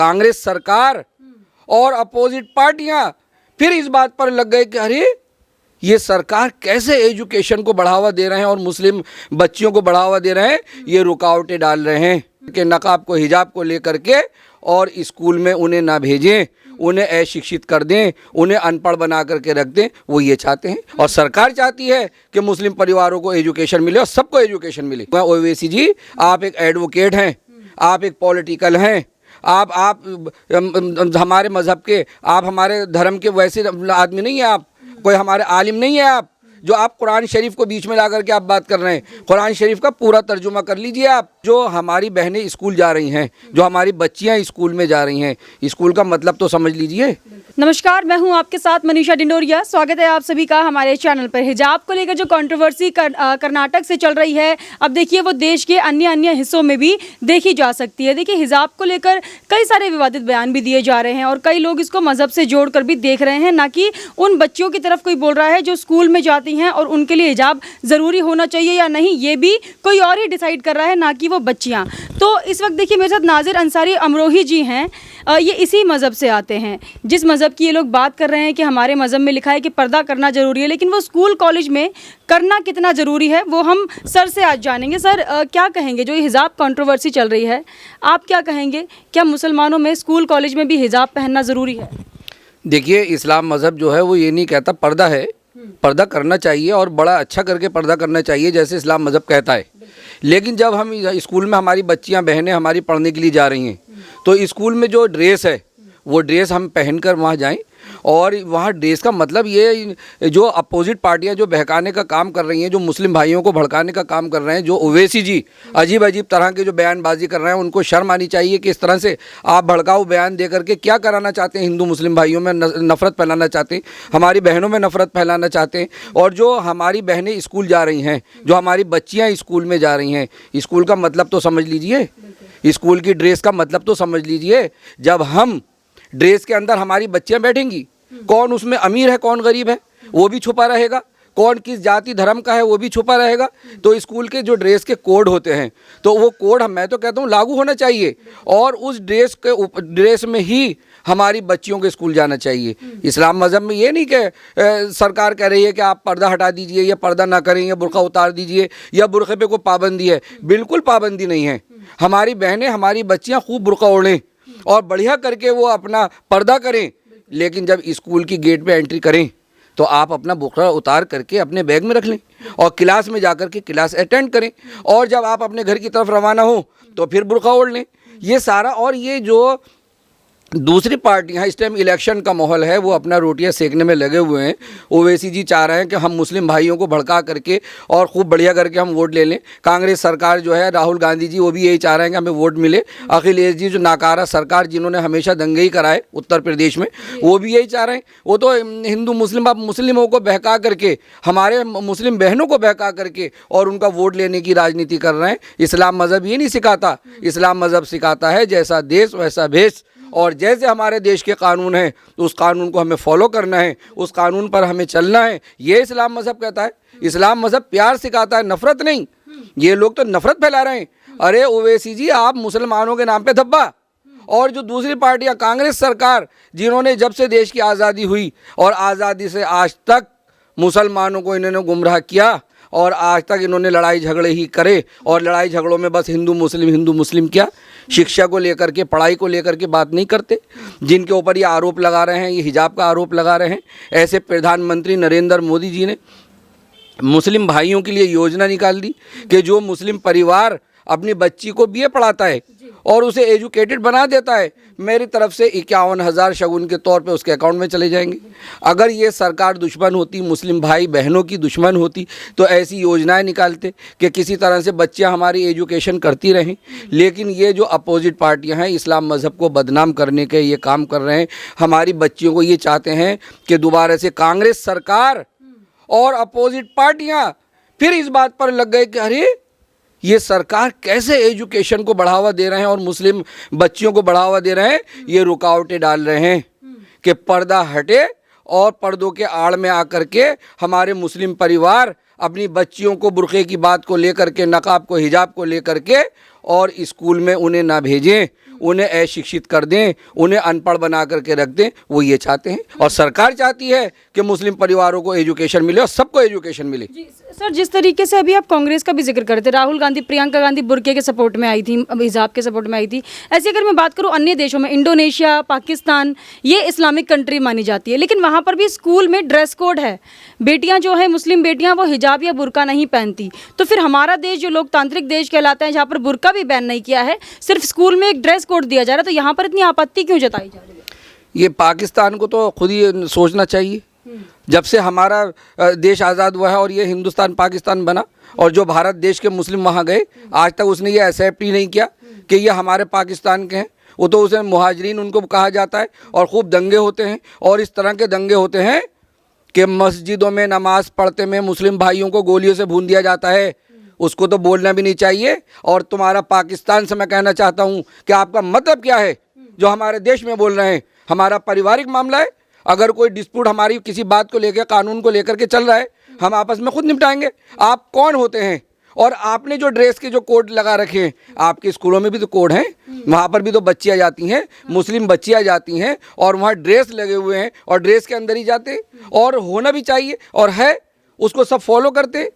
कांग्रेस सरकार और अपोजिट पार्टियां फिर इस बात पर लग गए कि अरे ये सरकार कैसे एजुकेशन को बढ़ावा दे रहे हैं और मुस्लिम बच्चियों को बढ़ावा दे रहे हैं, ये रुकावटें डाल रहे हैं कि नकाब को हिजाब को लेकर के और स्कूल में उन्हें ना भेजें, उन्हें अशिक्षित कर दें, उन्हें अनपढ़ बना करके रख दें। वो ये चाहते हैं और सरकार चाहती है कि मुस्लिम परिवारों को एजुकेशन मिले और सबको एजुकेशन मिले। ओवैसी जी, आप एक एडवोकेट हैं, आप एक पॉलिटिकल हैं, आप हमारे मज़हब के, आप हमारे धर्म के वैसे आदमी नहीं हैं, आप कोई हमारे आलिम नहीं है आप, जो आप कुरान शरीफ को बीच में ला करके आप बात कर रहे हैं। कुरान शरीफ का पूरा तर्जुमा कर लीजिए आप। जो हमारी बहनें स्कूल जा रही हैं, जो हमारी बच्चियां स्कूल में जा रही हैं, स्कूल का मतलब तो समझ लीजिए। नमस्कार, मैं हूं आपके साथ मनीषा डिंडोरिया। स्वागत है आप सभी का हमारे चैनल पर। हिजाब को लेकर जो कंट्रोवर्सी कर्नाटक से चल रही है, अब देखिए वो देश के अन्य हिस्सों में भी देखी जा सकती है। देखिए हिजाब को लेकर कई सारे विवादित बयान भी दिए जा रहे हैं और कई लोग इसको मजहब से जोड़कर भी देख रहे हैं, ना कि उन बच्चियों की तरफ कोई बोल रहा है जो स्कूल में जाती हैं और उनके लिए हिजाब ज़रूरी होना चाहिए या नहीं, ये भी कोई और ही डिसाइड कर रहा है, ना कि वो बच्चियाँ। तो इस वक्त देखिए मेरे साथ नाजिर अंसारी अमरोही जी हैं। ये इसी मज़हब से आते हैं जिस मज़हब की ये लोग बात कर रहे हैं कि हमारे मज़हब में लिखा है कि पर्दा करना ज़रूरी है, लेकिन वो स्कूल कॉलेज में करना कितना ज़रूरी है वो हम सर से आज जानेंगे। सर, क्या कहेंगे जो ये हिजाब कंट्रोवर्सी चल रही है, आप क्या कहेंगे? क्या मुसलमानों में स्कूल कॉलेज में भी हिजाब पहनना ज़रूरी है? देखिए, इस्लाम मज़हब जो है वो ये नहीं कहता पर्दा है, पर्दा करना चाहिए और बड़ा अच्छा करके पर्दा करना चाहिए जैसे इस्लाम मज़हब कहता है। लेकिन जब हम स्कूल में हमारी बच्चियां बहनें हमारी पढ़ने के लिए जा रही हैं, तो स्कूल में जो ड्रेस है वो ड्रेस हम पहनकर वहाँ जाएं। और वहाँ ड्रेस का मतलब ये जो अपोजिट पार्टियां जो बहकाने का काम कर रही हैं, जो मुस्लिम भाइयों को भड़काने का काम कर रहे हैं, जो ओवैसी जी अजीब अजीब तरह के जो बयानबाजी कर रहे हैं, उनको शर्म आनी चाहिए कि इस तरह से आप भड़काऊ बयान दे करके क्या कराना चाहते हैं। हिंदू मुस्लिम भाइयों में नफ़रत फैलाना चाहते हैं, हमारी बहनों में नफ़रत फैलाना चाहते हैं। और जो हमारी बहनें स्कूल जा रही हैं, जो हमारी बच्चियाँ स्कूल में जा रही हैं, स्कूल का मतलब तो समझ लीजिए, स्कूल की ड्रेस का मतलब तो समझ लीजिए। जब हम ड्रेस के अंदर हमारी बच्चियां बैठेंगी, कौन उसमें अमीर है कौन गरीब है वो भी छुपा रहेगा, कौन किस जाति धर्म का है वो भी छुपा रहेगा। तो स्कूल के जो ड्रेस के कोड होते हैं, तो वो कोड मैं तो कहता हूँ लागू होना चाहिए और उस ड्रेस में ही हमारी बच्चियों के स्कूल जाना चाहिए। इस्लाम मज़हब में ये नहीं कि सरकार कह रही है कि आप पर्दा हटा दीजिए या पर्दा ना करें या बुर्का उतार दीजिए या बुर्के पे कोई पाबंदी है। बिल्कुल पाबंदी नहीं है। हमारी बहनें हमारी बच्चियाँ खूब बुर्का ओढ़ें और बढ़िया करके वो अपना पर्दा करें, लेकिन जब स्कूल की गेट पे एंट्री करें तो आप अपना बुर्का उतार करके अपने बैग में रख लें और क्लास में जा कर के क्लास अटेंड करें। और जब आप अपने घर की तरफ रवाना हो तो फिर बुर्का ओढ़ लें। ये सारा, और ये जो दूसरी पार्टियां, इस टाइम इलेक्शन का माहौल है, वो अपना रोटियां सेकने में लगे हुए हैं। ओवैसी जी चाह रहे हैं कि हम मुस्लिम भाइयों को भड़का करके और खूब बढ़िया करके हम वोट ले लें। कांग्रेस सरकार जो है, राहुल गांधी जी, वो भी यही चाह रहे हैं कि हमें वोट मिले। अखिलेश जी जो नाकारा सरकार जिन्होंने हमेशा दंगे ही कराए उत्तर प्रदेश में, वो भी यही चाह रहे हैं। वो तो हिंदू मुस्लिम, अब मुस्लिमों को बहका करके, हमारे मुस्लिम बहनों को बहका करके और उनका वोट लेने की राजनीति कर रहे हैं। इस्लाम मज़हब ये नहीं सिखाता। इस्लाम मज़हब सिखाता है जैसा देश वैसा भेष, और जैसे हमारे देश के कानून हैं तो उस कानून को हमें फॉलो करना है, उस कानून पर हमें चलना है। ये इस्लाम मज़हब कहता है। इस्लाम मज़हब प्यार सिखाता है, नफ़रत नहीं। ये लोग तो नफ़रत फैला रहे हैं। अरे ओवैसी जी, आप मुसलमानों के नाम पे धब्बा, और जो दूसरी पार्टियां, कांग्रेस सरकार, जिन्होंने जब से देश की आज़ादी हुई और आज़ादी से आज तक मुसलमानों को इन्होंने गुमराह किया और आज तक इन्होंने लड़ाई झगड़े ही करे। और लड़ाई झगड़ों में बस हिंदू मुस्लिम क्या, शिक्षा को लेकर के, पढ़ाई को लेकर के बात नहीं करते। जिनके ऊपर ये आरोप लगा रहे हैं, ये हिजाब का आरोप लगा रहे हैं, ऐसे प्रधानमंत्री नरेंद्र मोदी जी ने मुस्लिम भाइयों के लिए योजना निकाल दी कि जो मुस्लिम परिवार अपनी बच्ची को बीए पढ़ाता है और उसे एजुकेटेड बना देता है, मेरी तरफ से 51,000 शगुन के तौर पे उसके अकाउंट में चले जाएंगे। अगर ये सरकार दुश्मन होती, मुस्लिम भाई बहनों की दुश्मन होती, तो ऐसी योजनाएं निकालते कि किसी तरह से बच्चियां हमारी एजुकेशन करती रहें। लेकिन ये जो अपोजिट पार्टियां हैं, इस्लाम मज़हब को बदनाम करने के ये काम कर रहे हैं। हमारी बच्चियों को ये चाहते हैं कि दोबारा से कांग्रेस सरकार और अपोजिट पार्टियां फिर इस बात पर लग गए कि अरे ये सरकार कैसे एजुकेशन को बढ़ावा दे रहे हैं और मुस्लिम बच्चियों को बढ़ावा दे रहे हैं, ये रुकावटें डाल रहे हैं कि पर्दा हटे और पर्दों के आड़ में आकर के हमारे मुस्लिम परिवार अपनी बच्चियों को बुर्के की बात को लेकर के, नकाब को, हिजाब को लेकर के और स्कूल में उन्हें ना भेजें, उन्हें अशिक्षित कर दें, उन्हें अनपढ़ बना करके रख दें, वो ये चाहते हैं। और सरकार चाहती है कि मुस्लिम परिवारों को एजुकेशन मिले और सबको एजुकेशन मिले। जी सर, जिस तरीके से अभी आप कांग्रेस का भी जिक्र करते, राहुल गांधी, प्रियंका गांधी बुर्के के सपोर्ट में आई थी, हिजाब के सपोर्ट में आई थी, ऐसे अगर मैं बात करूं अन्य देशों में, इंडोनेशिया, पाकिस्तान, ये इस्लामिक कंट्री मानी जाती है, लेकिन वहाँ पर भी स्कूल में ड्रेस कोड है। बेटियाँ जो है, मुस्लिम बेटियाँ, वो हिजाब या बुर्का नहीं पहनती। तो फिर हमारा देश जो लोकतांत्रिक देश कहलाता है, जहाँ पर बुर्का भी बैन नहीं किया है, सिर्फ स्कूल में एक ड्रेस कोड दिया जा रहा है, तो यहाँ पर इतनी आपत्ति क्यों जताई जा रही है? ये पाकिस्तान को तो खुद ही सोचना चाहिए। जब से हमारा देश आज़ाद हुआ है और ये हिंदुस्तान पाकिस्तान बना, और जो भारत देश के मुस्लिम वहाँ गए, आज तक उसने ये एक्सेप्ट ही नहीं किया कि ये हमारे पाकिस्तान के हैं। वो तो उसे मुहाजिरीन उनको कहा जाता है, और खूब दंगे होते हैं। और इस तरह के दंगे होते हैं कि मस्जिदों में नमाज पढ़ते में मुस्लिम भाइयों को गोलियों से भून दिया जाता है। उसको तो बोलना भी नहीं चाहिए। और तुम्हारा पाकिस्तान से मैं कहना चाहता हूँ कि आपका मतलब क्या है जो हमारे देश में बोल रहे हैं? हमारा पारिवारिक मामला है। अगर कोई डिस्प्यूट हमारी किसी बात को लेकर, कानून को लेकर के चल रहा है, हम आपस में खुद निपटाएंगे। आप कौन होते हैं? और आपने जो ड्रेस के जो कोड लगा रखे हैं, आपके स्कूलों में भी तो कोड हैं, वहाँ पर भी तो बच्चियाँ जाती हैं, मुस्लिम बच्चियाँ जाती हैं, और वहाँ ड्रेस लगे हुए हैं, और ड्रेस के अंदर ही जाते हैं, और होना भी चाहिए, और है, उसको सब फॉलो करते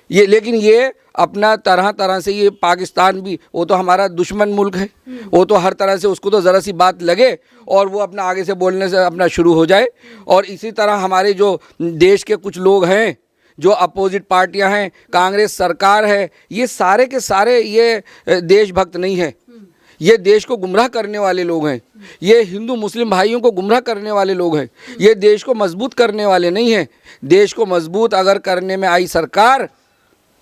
ये। लेकिन ये अपना तरह तरह से, ये पाकिस्तान भी, वो तो हमारा दुश्मन मुल्क है, वो तो हर तरह से, उसको तो ज़रा सी बात लगे और वो अपना आगे से बोलने से अपना शुरू हो जाए। और इसी तरह हमारे जो देश के कुछ लोग हैं, जो अपोजिट पार्टियां हैं, कांग्रेस सरकार है, ये सारे के सारे ये देशभक्त नहीं है। ये देश को गुमराह करने वाले लोग हैं। ये हिंदू मुस्लिम भाइयों को गुमराह करने वाले लोग हैं। ये देश को मजबूत करने वाले नहीं हैं। देश को मजबूत अगर करने में आई सरकार,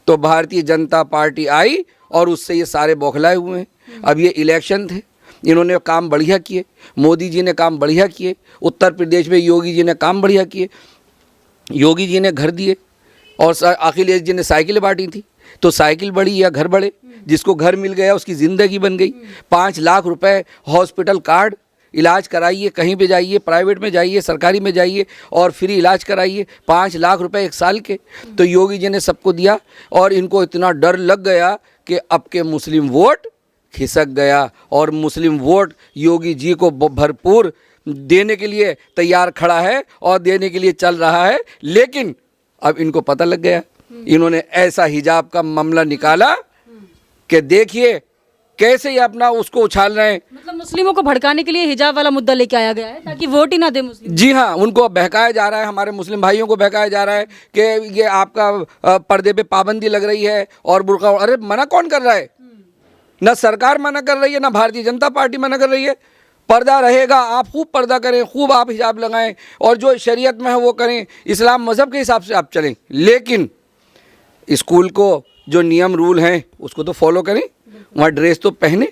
तो भारतीय जनता पार्टी आई, और उससे ये सारे बौखलाए हुए हैं। अब ये इलेक्शन थे, इन्होंने काम बढ़िया किए, मोदी जी ने काम बढ़िया किए, उत्तर प्रदेश में योगी जी ने काम बढ़िया किए। योगी जी ने घर दिए और अखिलेश जी ने साइकिलें बांटी थी। तो साइकिल बढ़ी या घर बढ़े? जिसको घर मिल गया उसकी ज़िंदगी बन गई। 5 लाख रुपए हॉस्पिटल कार्ड, इलाज कराइए, कहीं पे जाइए, प्राइवेट में जाइए, सरकारी में जाइए, और फ्री इलाज कराइए। 5 लाख रुपए 1 साल के। तो योगी जी ने सबको दिया, और इनको इतना डर लग गया कि अब के मुस्लिम वोट खिसक गया, और मुस्लिम वोट योगी जी को भरपूर देने के लिए तैयार खड़ा है और देने के लिए चल रहा है। लेकिन अब इनको पता लग गया, इन्होंने ऐसा हिजाब का मामला निकाला कि देखिए कैसे ये अपना उसको उछाल रहे हैं। मतलब मुस्लिमों को भड़काने के लिए हिजाब वाला मुद्दा लेके आया गया है, ताकि वोट ही ना दे मुस्लिम। जी हाँ, उनको बहकाया जा रहा है, हमारे मुस्लिम भाइयों को बहकाया जा रहा है कि ये आपका पर्दे पे पाबंदी लग रही है और बुर्का। अरे मना कौन कर रहा है? ना सरकार मना कर रही है, ना भारतीय जनता पार्टी मना कर रही है। पर्दा रहेगा, आप खूब पर्दा करें, खूब आप हिजाब लगाएं, और जो शरीयत में है वो करें, इस्लाम मज़हब के हिसाब से आप चलें। लेकिन स्कूल को जो नियम रूल हैं उसको तो फॉलो करें, वहाँ ड्रेस तो पहने।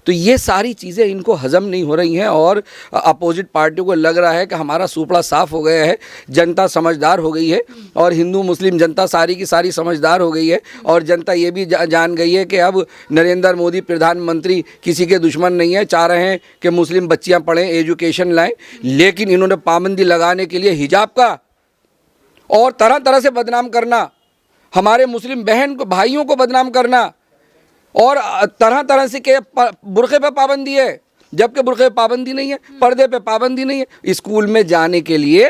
तो ये सारी चीज़ें इनको हज़म नहीं हो रही हैं, और अपोजिट पार्टियों को लग रहा है कि हमारा सूपड़ा साफ़ हो गया है, जनता समझदार हो गई है, और हिंदू मुस्लिम जनता सारी की सारी समझदार हो गई है। और जनता ये भी जान गई है कि अब नरेंद्र मोदी प्रधानमंत्री किसी के दुश्मन नहीं है, चाह रहे हैं कि मुस्लिम बच्चियाँ पढ़ें, एजुकेशन लाएँ। लेकिन इन्होंने पाबंदी लगाने के लिए हिजाब का, और तरह तरह से बदनाम करना, हमारे मुस्लिम बहन को, भाइयों को बदनाम करना, और तरह तरह से के बुर्के पे पाबंदी है, जबकि बुर्के पे पाबंदी नहीं है, पर्दे पे पाबंदी नहीं है। स्कूल में जाने के लिए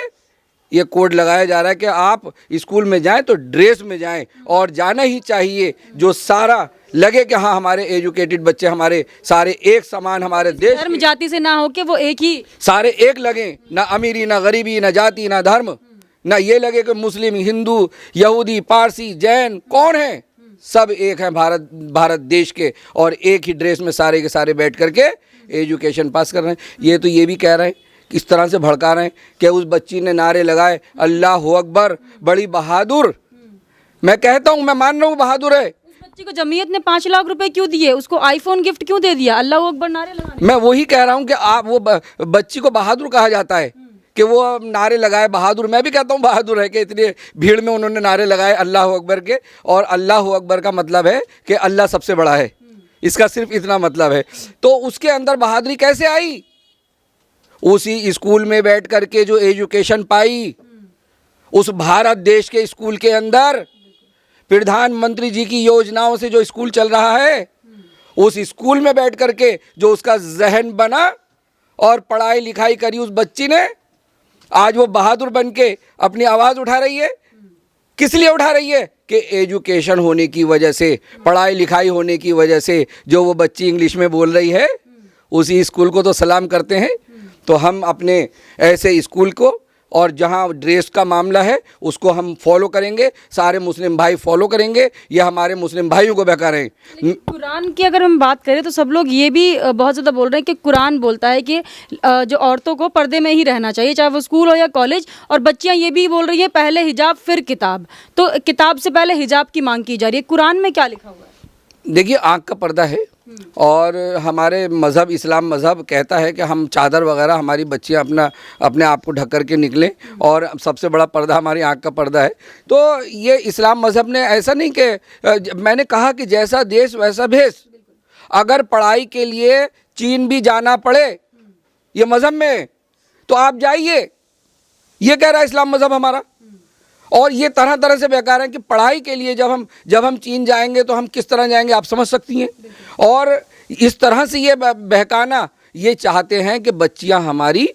ये कोड लगाया जा रहा है कि आप स्कूल में जाएं तो ड्रेस में जाएं, और जाना ही चाहिए, जो सारा लगे कि हाँ हमारे एजुकेटेड बच्चे, हमारे सारे एक समान, हमारे देश धर्म जाति से ना हो के वो एक ही, सारे एक लगें, ना अमीरी ना गरीबी, ना जाति ना धर्म, ना ये लगे कि मुस्लिम, हिंदू, यहूदी, पारसी, जैन कौन है, सब एक हैं भारत देश के, और एक ही ड्रेस में सारे के सारे बैठ करके एजुकेशन पास कर रहे हैं। ये तो ये भी कह रहे हैं, किस तरह से भड़का रहे हैं कि उस बच्ची ने नारे लगाए अल्लाह अकबर, बड़ी बहादुर। मैं कहता हूँ, मैं मान रहा हूँ बहादुर है। उस बच्ची को जमीयत ने 5 लाख रुपए क्यों दिए? उसको आईफोन गिफ्ट क्यों दे दिया? अल्लाह अकबर नारे लगाने। मैं वही कह रहा हूँ कि आप वो बच्ची को बहादुर कहा जाता है कि वो नारे लगाए बहादुर। मैं भी कहता हूँ बहादुर है कि इतनी भीड़ में उन्होंने नारे लगाए अल्लाह अकबर के, और अल्लाह अकबर का मतलब है कि अल्लाह सबसे बड़ा है, इसका सिर्फ इतना मतलब है। तो उसके अंदर बहादुरी कैसे आई? उसी स्कूल में बैठ करके जो एजुकेशन पाई, उस भारत देश के स्कूल के अंदर प्रधानमंत्री जी की योजनाओं से जो स्कूल चल रहा है, उस स्कूल में बैठ करके जो उसका जहन बना और पढ़ाई लिखाई करी उस बच्ची ने, आज वो बहादुर बन के अपनी आवाज़ उठा रही है। किस लिए उठा रही है? कि एजुकेशन होने की वजह से, पढ़ाई लिखाई होने की वजह से जो वो बच्ची इंग्लिश में बोल रही है, उसी स्कूल को तो सलाम करते हैं। तो हम अपने ऐसे स्कूल को और जहाँ ड्रेस का मामला है उसको हम फॉलो करेंगे, सारे मुस्लिम भाई फॉलो करेंगे, ये हमारे मुस्लिम भाइयों को बहका रहे हैं। कुरान की अगर हम बात करें तो सब लोग ये भी बहुत ज़्यादा बोल रहे हैं कि कुरान बोलता है कि जो औरतों को पर्दे में ही रहना चाहिए, चाहे वो स्कूल हो या कॉलेज। और बच्चियां ये भी बोल रही हैं पहले हिजाब फिर किताब, तो किताब से पहले हिजाब की मांग की जा रही है। कुरान में क्या लिखा हुआ है? देखिए, आँख का पर्दा है और हमारे मज़हब इस्लाम मज़हब कहता है कि हम चादर वगैरह हमारी बच्चियां अपने आप को ढक कर के निकलें, और सबसे बड़ा पर्दा हमारी आँख का पर्दा है। तो ये इस्लाम मज़हब ने ऐसा नहीं कि मैंने कहा कि जैसा देश वैसा भेष। अगर पढ़ाई के लिए चीन भी जाना पड़े ये मज़हब में, तो आप जाइए, ये कह रहा है इस्लाम मज़हब हमारा। और ये तरह तरह से बेकार है कि पढ़ाई के लिए जब हम चीन जाएंगे तो हम किस तरह जाएंगे, आप समझ सकती हैं। और इस तरह से ये बहकाना, ये चाहते हैं कि बच्चियां हमारी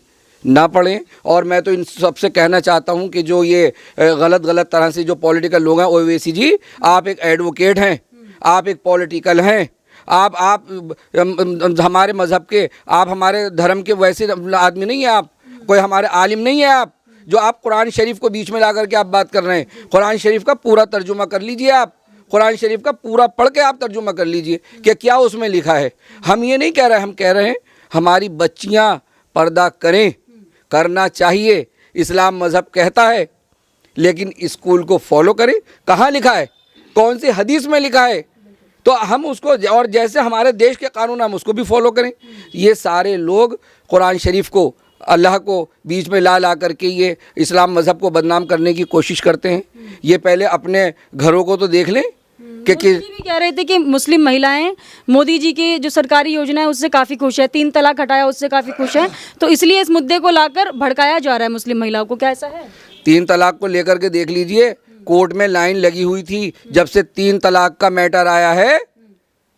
ना पढ़ें। और मैं तो इन सबसे कहना चाहता हूं कि जो ये गलत तरह से जो पॉलिटिकल लोग हैं, ओवैसी जी, आप एक एडवोकेट हैं, आप एक पॉलिटिकल हैं, आप हमारे मज़हब के, आप हमारे धर्म के वैसे आदमी नहीं हैं, आप कोई हमारे आलिम नहीं है आप, जो आप कुरान शरीफ को बीच में ला करके आप बात कर रहे हैं। कुरान शरीफ का पूरा तर्जुमा कर लीजिए, आप कुरान शरीफ का पूरा पढ़ के आप तर्जुमा कर लीजिए कि क्या उसमें लिखा है। हम ये नहीं कह रहे, हम कह रहे हैं हमारी बच्चियां पर्दा करें, करना चाहिए, इस्लाम मज़हब कहता है, लेकिन स्कूल को फॉलो करें। कहाँ लिखा है, कौन सी हदीस में लिखा है, तो हम उसको, और जैसे हमारे देश के कानून हम उसको भी फॉलो करें। ये सारे लोग कुरान शरीफ को, अल्लाह को बीच में ला करके ये इस्लाम मज़हब को बदनाम करने की कोशिश करते हैं। ये पहले अपने घरों को तो देख लें कि भी कह रहे थे कि मुस्लिम महिलाएं मोदी जी की जो सरकारी योजना है उससे काफ़ी खुश है, 3 तलाक हटाया उससे काफ़ी खुश है, तो इसलिए इस मुद्दे को लाकर भड़काया जा रहा है मुस्लिम महिलाओं को। क्या ऐसा है? 3 तलाक को लेकर के देख लीजिए, कोर्ट में लाइन लगी हुई थी। जब से 3 तलाक का मैटर आया है,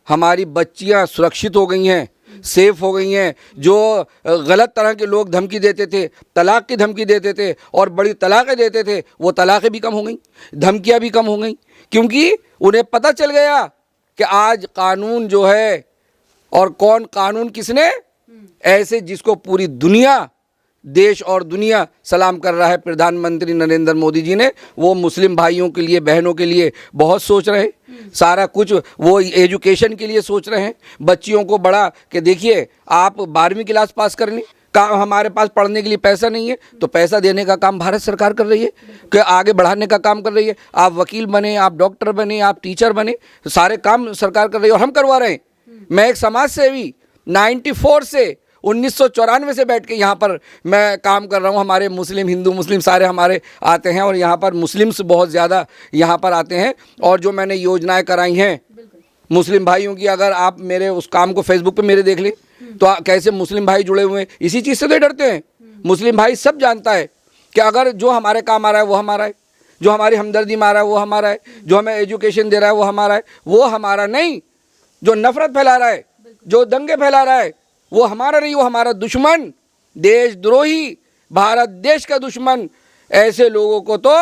हमारी बच्चियां सुरक्षित हो गई हैं, सेफ हो गई हैं। जो गलत तरह के लोग धमकी देते थे, तलाक की धमकी देते थे और बड़ी तलाक़ें देते थे, वो तलाक़ें भी कम हो गई, धमकियां भी कम हो गई, क्योंकि उन्हें पता चल गया कि आज कानून जो है, और कौन कानून किसने, ऐसे जिसको पूरी दुनिया, देश और दुनिया सलाम कर रहा है, प्रधानमंत्री नरेंद्र मोदी जी ने, वो मुस्लिम भाइयों के लिए, बहनों के लिए बहुत सोच रहे हैं। सारा कुछ वो एजुकेशन के लिए सोच रहे हैं, बच्चियों को बड़ा कि देखिए आप 12वीं क्लास पास कर लें, हमारे पास पढ़ने के लिए पैसा नहीं है, तो पैसा देने का काम भारत सरकार कर रही है, कि आगे बढ़ाने का काम कर रही है। आप वकील बने, आप डॉक्टर बने, आप टीचर बने, सारे काम सरकार कर रही है और हम करवा रहे हैं। मैं एक समाज सेवी 94 से 1994 से बैठ के यहाँ पर मैं काम कर रहा हूँ। हमारे मुस्लिम, हिंदू, मुस्लिम सारे हमारे आते हैं, और यहाँ पर मुस्लिम्स बहुत ज़्यादा यहाँ पर आते हैं। और जो मैंने योजनाएं कराई हैं मुस्लिम भाइयों की, अगर आप मेरे उस काम को फेसबुक पे मेरे देख लें तो कैसे मुस्लिम भाई जुड़े हुए हैं, इसी चीज़ से तो डरते हैं। मुस्लिम भाई सब जानता है कि अगर जो हमारे काम आ रहा है वो हमारा है, जो हमारी हमदर्दी में आ रहा है वो हमारा है, जो हमें एजुकेशन दे रहा है वो हमारा है, वो हमारा नहीं। जो नफरत फैला रहा है, जो दंगे फैला रहा है, वो हमारा नहीं, वो हमारा दुश्मन, देशद्रोही, भारत देश का दुश्मन। ऐसे लोगों को तो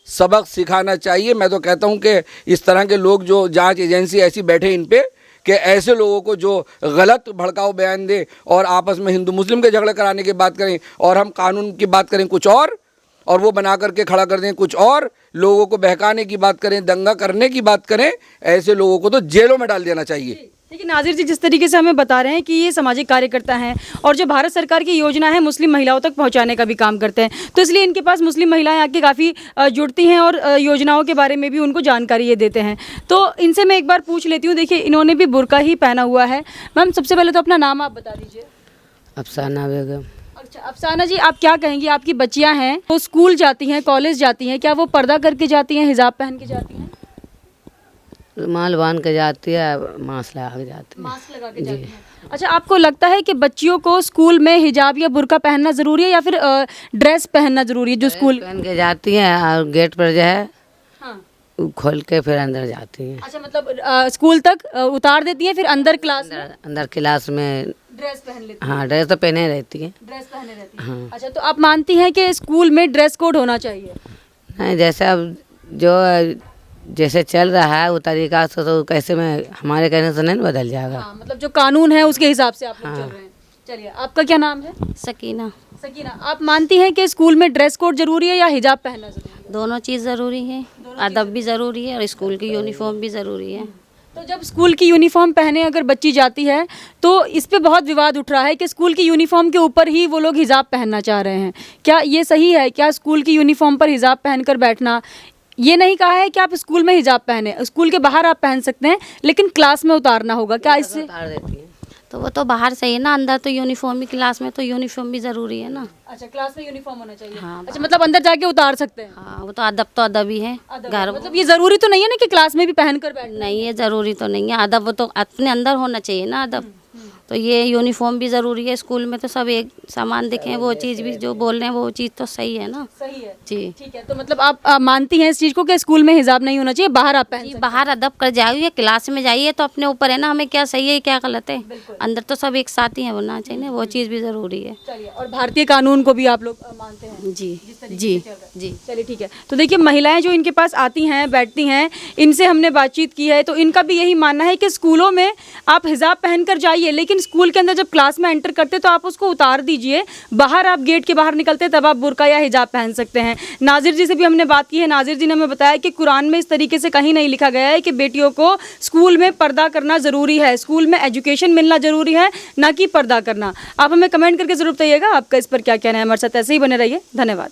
सबक सिखाना चाहिए। मैं तो कहता हूं कि इस तरह के लोग, जो जांच एजेंसी ऐसी बैठे इन पे, कि ऐसे लोगों को जो गलत भड़काऊ बयान दे और आपस में हिंदू मुस्लिम के झगड़े कराने की बात करें, और हम कानून की बात करें कुछ और वो बना करके खड़ा कर दें कुछ और, लोगों को बहकाने की बात करें, दंगा करने की बात करें, ऐसे लोगों को तो जेलों में डाल देना चाहिए। लेकिन नाजिर जी, जिस तरीके से हमें बता रहे हैं कि ये सामाजिक कार्यकर्ता हैं और जो भारत सरकार की योजना है मुस्लिम महिलाओं तक पहुंचाने का भी काम करते हैं, तो इसलिए इनके पास मुस्लिम महिलाएं आके काफ़ी जुड़ती हैं और योजनाओं के बारे में भी उनको जानकारी ये देते हैं। तो इनसे मैं एक बार पूछ लेती हूँ। देखिए, इन्होंने भी बुर्का ही पहना हुआ है। मैम, सबसे पहले तो अपना नाम आप बता दीजिए। अफसाना बेगम। अच्छा, अफसाना जी, आप क्या कहेंगी? आपकी बच्चियाँ हैं, वो स्कूल जाती हैं, कॉलेज जाती हैं, क्या वो पर्दा करके जाती हैं, हिजाब पहन के जाती हैं? रुमाल बांध के जाती है, मास्क लगा के जाती है। मास्क लगा के जाती हैं। अच्छा, आपको लगता है कि बच्चियों को स्कूल में हिजाब या बुर्का पहनना ज़रूरी है या फिर ड्रेस पहनना ज़रूरी है? जो स्कूल पहन के जाती है और गेट पर जो है, हाँ, खोल के फिर अंदर जाती हैं। अच्छा, मतलब स्कूल तक उतार देती हैं, फिर अंदर क्लास में अंदर क्लास में ड्रेस पहन लेती हैं। हाँ ड्रेस तो पहने रहती है। ड्रेस पहने रहती हैं। अच्छा, तो आप मानती हैं कि स्कूल में ड्रेस कोड होना चाहिए? नहीं, जैसे अब जो जैसे चल रहा है वो तरीका से तो कैसे में हमारे कहने से नहीं बदल जाएगा। हाँ, मतलब जो कानून है उसके हिसाब से आप लोग चल रहे हैं। चलिए, आपका क्या नाम है? सकीना। सकीना, आप मानती हैं कि स्कूल में ड्रेस कोड जरूरी है या हिजाब पहनना जरूरी है? दोनों चीज़ ज़रूरी है, अदब भी ज़रूरी है और स्कूल की यूनिफॉर्म भी ज़रूरी है। तो जब स्कूल की यूनिफॉर्म पहने अगर बच्ची जाती है तो इस पे बहुत विवाद उठ रहा है कि स्कूल की यूनिफॉर्म के ऊपर ही वो लोग हिजाब पहनना चाह रहे हैं। क्या ये सही है? क्या स्कूल की यूनिफॉर्म पर हिजाब पहनकर बैठना, ये नहीं कहा है कि आप स्कूल में हिजाब पहने, स्कूल के बाहर आप पहन सकते हैं, लेकिन क्लास में उतारना होगा, क्या इससे? उतार देती है। तो वो तो बाहर से ही है ना, अंदर तो यूनिफॉर्म ही, क्लास में तो यूनिफॉर्म भी ज़रूरी है ना। अच्छा, क्लास में यूनिफॉर्म होना चाहिए। हाँ, अच्छा, मतलब अंदर जाके उतार सकते हैं? हाँ, वो तो अदब ही है। घर मतलब ये जरूरी तो नहीं है ना कि क्लास में भी पहन कर बैठ? नहीं, ये ज़रूरी तो नहीं है, अदब वो तो अपने अंदर होना चाहिए ना अदब। तो ये यूनिफॉर्म भी ज़रूरी है, स्कूल में तो सब एक सामान दिखें, वो चीज़ भी जो बोल रहे हैं वो चीज़ तो सही है ना। सही है जी ठीक है। तो मतलब आप मानती हैं इस चीज़ को कि स्कूल में हिजाब नहीं होना चाहिए, बाहर आप पहन जी, सकते बाहर अदब कर जाइए, क्लास में जाइए तो अपने ऊपर है ना, हमें क्या सही है क्या गलत है। अंदर तो सब एक साथ ही है, होना चाहिए ना, वो चीज़ भी ज़रूरी है। हैं? चलिए, और भारतीय कानून को भी आप लोग मानते हैं? जी तरीके जी से चल रहा है। जी। चलिए ठीक है। तो देखिए, महिलाएं जो इनके पास आती हैं, बैठती हैं, इनसे हमने बातचीत की है, तो इनका भी यही मानना है कि स्कूलों में आप हिजाब पहन कर जाइए, लेकिन स्कूल के अंदर जब क्लास में एंटर करते तो आप उसको उतार दीजिए। बाहर आप गेट के बाहर निकलते तब आप बुर्का या हिजाब पहन सकते हैं। नाजिर जी से भी हमने बात की है। नाजिर जी ने हमें बताया कि कुरान में इस तरीके से कहीं नहीं लिखा गया है कि बेटियों को स्कूल में पर्दा करना ज़रूरी है, स्कूल में एजुकेशन मिलना ज़रूरी है, ना कि पर्दा करना। आप हमें कमेंट करके ज़रूर बताइएगा आपका इस पर क्या कहना है। हमारे साथ ऐसे ही बने रहिए। धन्यवाद।